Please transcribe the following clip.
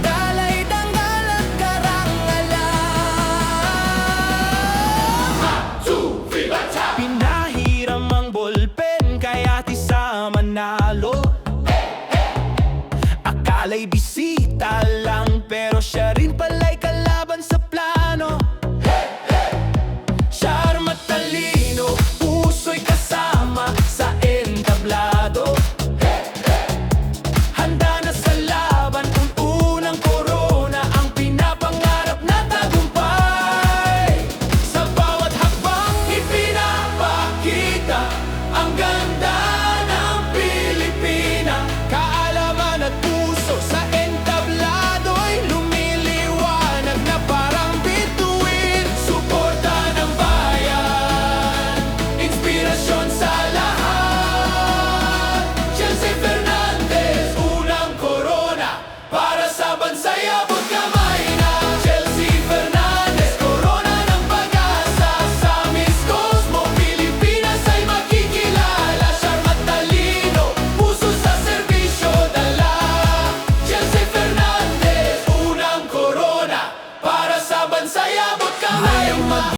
Dalay dangal at karangalan. Pinahiram ang ballpen kaya't isa manalo. Akala'y bisita lang pero siya rin pala'y kalaban sa plano. Siya matalino, puso'y kasama sa entablado. Handa na sa laban kung unang korona ang pinapangarap na tagumpay. Sa bawat hakbang ipinapakita ang ganda